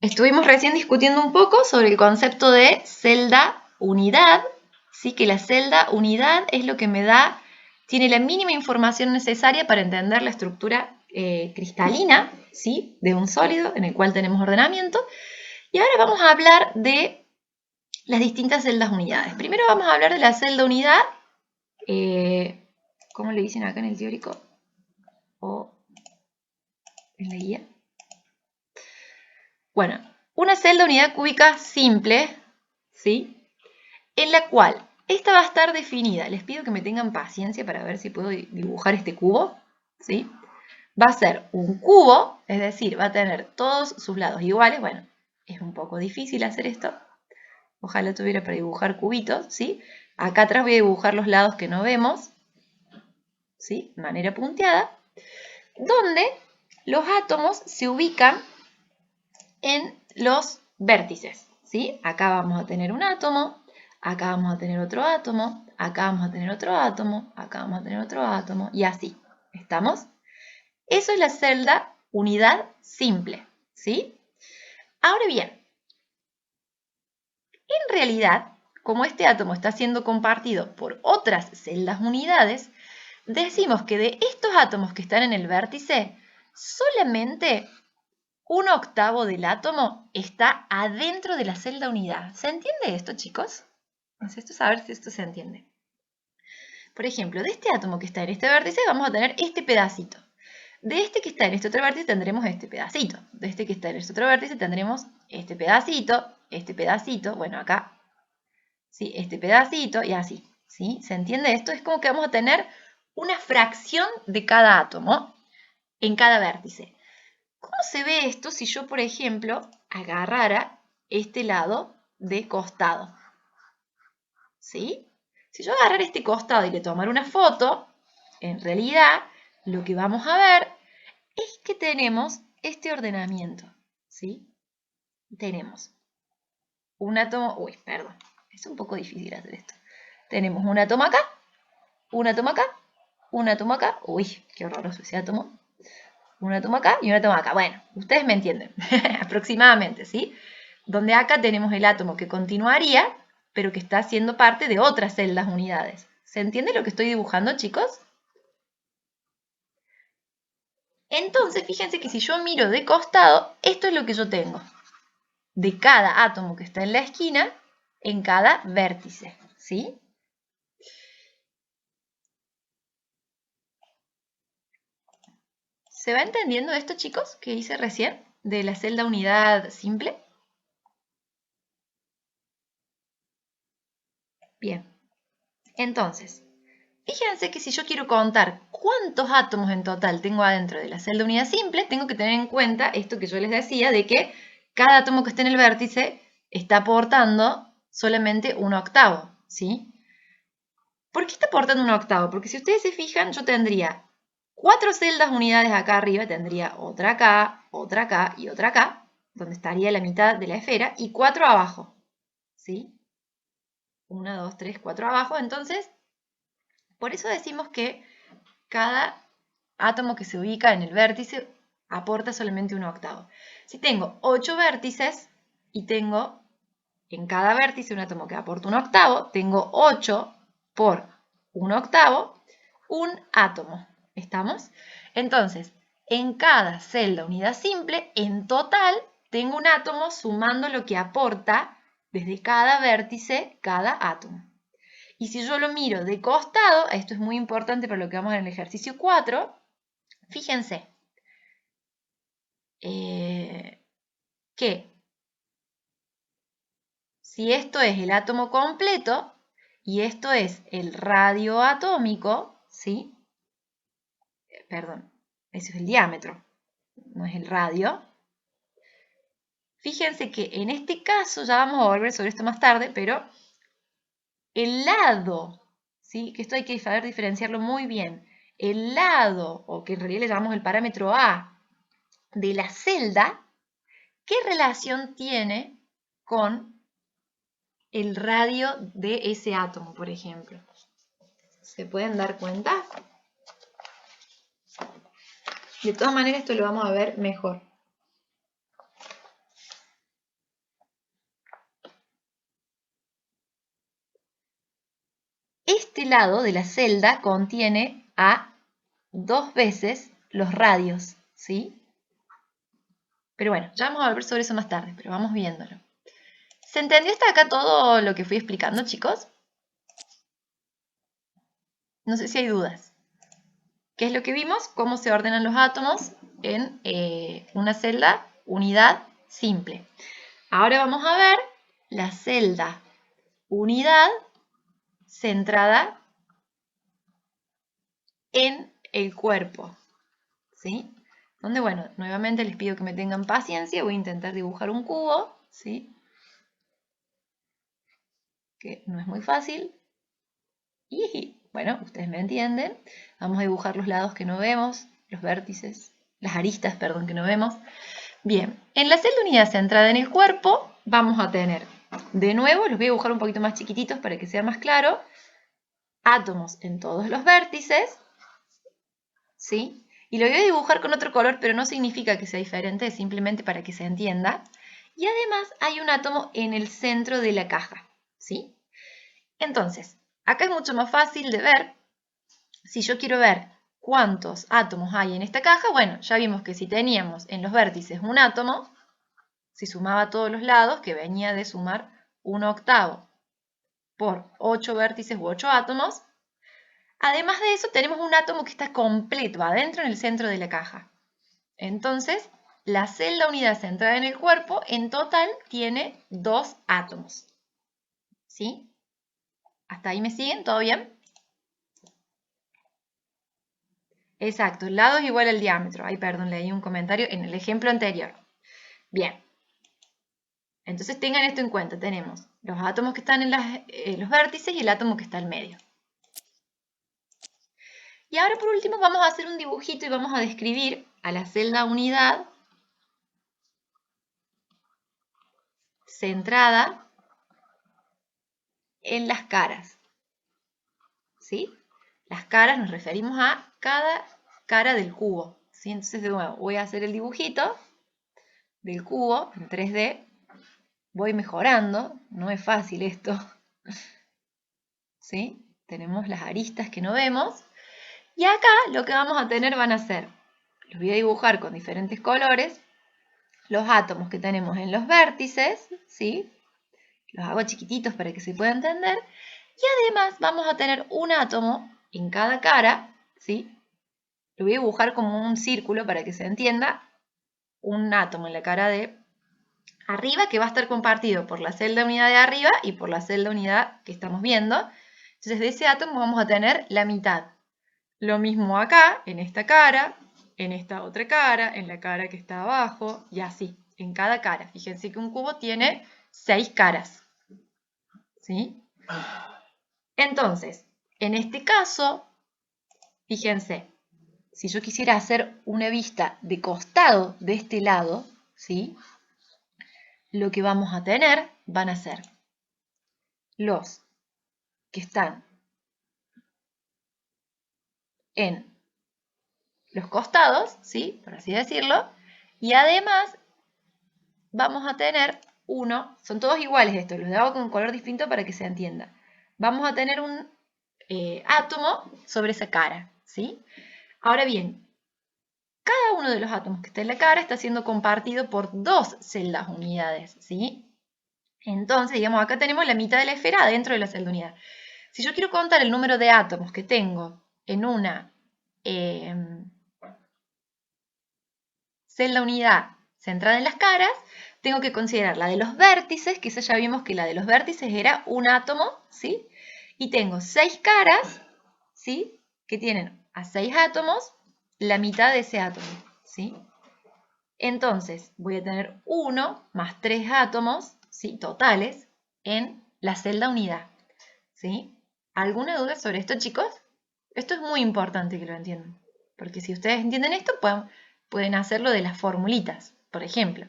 Estuvimos recién discutiendo un poco sobre el concepto de celda unidad, ¿sí? Que la celda unidad es lo que me da, tiene la mínima información necesaria para entender la estructura cristalina, ¿sí? De un sólido en el cual tenemos ordenamiento. Y ahora vamos a hablar de las distintas celdas unidades. Primero vamos a hablar de la celda unidad, ¿cómo le dicen acá en el teórico? O en la guía. Bueno, una celda unidad cúbica simple, ¿sí? En la cual esta va a estar definida. Les pido que me tengan paciencia para ver si puedo dibujar este cubo, ¿sí? Va a ser un cubo, es decir, va a tener todos sus lados iguales. Bueno, es un poco difícil hacer esto. Ojalá tuviera para dibujar cubitos, ¿sí? Acá atrás voy a dibujar los lados que no vemos, ¿sí? De manera punteada, donde los átomos se ubican en los vértices, ¿sí? Acá vamos a tener un átomo, acá vamos a tener otro átomo, acá vamos a tener otro átomo, acá vamos a tener otro átomo, y así. ¿Estamos? Eso es la celda unidad simple, ¿sí? Ahora bien, en realidad, como este átomo está siendo compartido por otras celdas unidades, decimos que de estos átomos que están en el vértice, solamente 1/8 del átomo está adentro de la celda unidad. ¿Se entiende esto, chicos? Entonces, a ver si esto se entiende. Por ejemplo, de este átomo que está en este vértice vamos a tener este pedacito. De este que está en este otro vértice tendremos este pedacito. De este que está en este otro vértice tendremos este pedacito, bueno, acá, ¿sí? Este pedacito y así, ¿sí? ¿Se entiende esto? Es como que vamos a tener una fracción de cada átomo en cada vértice. ¿Cómo se ve esto si yo, por ejemplo, agarrara este lado de costado? ¿Sí? Si yo agarrara este costado y le tomara una foto, en realidad lo que vamos a ver es que tenemos este ordenamiento. ¿Sí? Tenemos un átomo, uy, perdón, es un poco difícil hacer esto. Tenemos un átomo acá, un átomo acá, un átomo acá, uy, qué horroroso ese átomo. Un átomo acá y un átomo acá. Bueno, ustedes me entienden, aproximadamente, ¿sí? Donde acá tenemos el átomo que continuaría, pero que está siendo parte de otras celdas unidades. ¿Se entiende lo que estoy dibujando, chicos? Entonces, fíjense que si yo miro de costado, esto es lo que yo tengo. De cada átomo que está en la esquina, en cada vértice, ¿sí? ¿Se va entendiendo esto, chicos, que hice recién de la celda unidad simple? Bien. Entonces, fíjense que si yo quiero contar cuántos átomos en total tengo adentro de la celda unidad simple, tengo que tener en cuenta esto que yo les decía de que cada átomo que esté en el vértice está aportando solamente 1/8, ¿sí? ¿Por qué está aportando 1/8? Porque si ustedes se fijan, yo tendría 4 celdas unidades acá arriba, tendría otra acá y otra acá, donde estaría la mitad de la esfera, y 4 abajo, ¿sí? 1, 2, 3, 4 abajo, entonces, por eso decimos que cada átomo que se ubica en el vértice aporta solamente 1/8. Si tengo 8 vértices y tengo en cada vértice un átomo que aporta 1/8, tengo 8 por 1/8, un átomo. ¿Estamos? Entonces, en cada celda unidad simple, en total, tengo un átomo sumando lo que aporta desde cada vértice cada átomo. Y si yo lo miro de costado, esto es muy importante para lo que vamos en el ejercicio 4, fíjense que si esto es el átomo completo y esto es el radio atómico, ¿sí? Perdón, ese es el diámetro, no es el radio. Fíjense que en este caso, ya vamos a volver sobre esto más tarde, pero el lado, ¿sí? Que esto hay que saber diferenciarlo muy bien. El lado, o que en realidad le llamamos el parámetro A, de la celda, ¿qué relación tiene con el radio de ese átomo, por ejemplo? ¿Se pueden dar cuenta? De todas maneras, esto lo vamos a ver mejor. lado de la celda contiene a 2 veces los radios, ¿sí? Pero bueno, ya vamos a ver sobre eso más tarde, pero vamos viéndolo. ¿Se entendió hasta acá todo lo que fui explicando, chicos? No sé si hay dudas. ¿Qué es lo que vimos? Cómo se ordenan los átomos en una celda unidad simple. Ahora vamos a ver la celda unidad centrada en el cuerpo, ¿sí? Donde, bueno, nuevamente les pido que me tengan paciencia, voy a intentar dibujar un cubo, ¿sí? Que no es muy fácil. Y, bueno, ustedes me entienden. Vamos a dibujar los lados que no vemos, los vértices, las aristas, perdón, que no vemos. Bien, en la celda unidad centrada en el cuerpo vamos a tener, de nuevo, los voy a dibujar un poquito más chiquititos para que sea más claro, átomos en todos los vértices, ¿sí? Y lo voy a dibujar con otro color, pero no significa que sea diferente, es simplemente para que se entienda. Y además hay un átomo en el centro de la caja, ¿sí? Entonces, acá es mucho más fácil de ver. Si yo quiero ver cuántos átomos hay en esta caja, bueno, ya vimos que si teníamos en los vértices un átomo, si sumaba a todos los lados, que venía de sumar 1/8 por 8 vértices u 8 átomos. Además de eso, tenemos un átomo que está completo adentro en el centro de la caja. Entonces, la celda unidad centrada en el cuerpo, en total, tiene 2 átomos. ¿Sí? ¿Hasta ahí me siguen? ¿Todo bien? Exacto, el lado es igual al diámetro. Ay, perdón, leí un comentario en el ejemplo anterior. Bien. Entonces tengan esto en cuenta. Tenemos los átomos que están en los vértices y el átomo que está al medio. Y ahora por último vamos a hacer un dibujito y vamos a describir a la celda unidad centrada en las caras. ¿Sí? Las caras nos referimos a cada cara del cubo. ¿Sí? Entonces de nuevo voy a hacer el dibujito del cubo en 3D. Voy mejorando, no es fácil esto. ¿Sí? Tenemos las aristas que no vemos. Y acá lo que vamos a tener van a ser, los voy a dibujar con diferentes colores, los átomos que tenemos en los vértices, ¿sí? Los hago chiquititos para que se pueda entender. Y además vamos a tener un átomo en cada cara, ¿sí? Lo voy a dibujar como un círculo para que se entienda. Un átomo en la cara de arriba que va a estar compartido por la celda unidad de arriba y por la celda unidad que estamos viendo. Entonces de ese átomo vamos a tener la mitad. Lo mismo acá, en esta cara, en esta otra cara, en la cara que está abajo, y así, en cada cara. Fíjense que un cubo tiene 6 caras. ¿Sí? Entonces, en este caso, fíjense, si yo quisiera hacer una vista de costado de este lado, ¿sí? Lo que vamos a tener van a ser los que están en los costados, ¿sí? Por así decirlo, y además vamos a tener uno, son todos iguales estos, los hago con un color distinto para que se entienda. Vamos a tener un átomo sobre esa cara, ¿sí? Ahora bien, cada uno de los átomos que está en la cara está siendo compartido por 2 celdas unidades, ¿sí? Entonces, digamos, acá tenemos la mitad de la esfera dentro de la celda unidad. Si yo quiero contar el número de átomos que tengo en una celda unidad centrada en las caras, tengo que considerar la de los vértices, que esa ya vimos que la de los vértices era un átomo, ¿sí? Y tengo 6 caras, ¿sí? Que tienen a 6 átomos, la mitad de ese átomo, ¿sí? Entonces, voy a tener 1 más 3 átomos, ¿sí? Totales, en la celda unidad, ¿sí? ¿Alguna duda sobre esto, chicos? Esto es muy importante que lo entiendan, porque si ustedes entienden esto, pueden hacerlo de las formulitas, por ejemplo.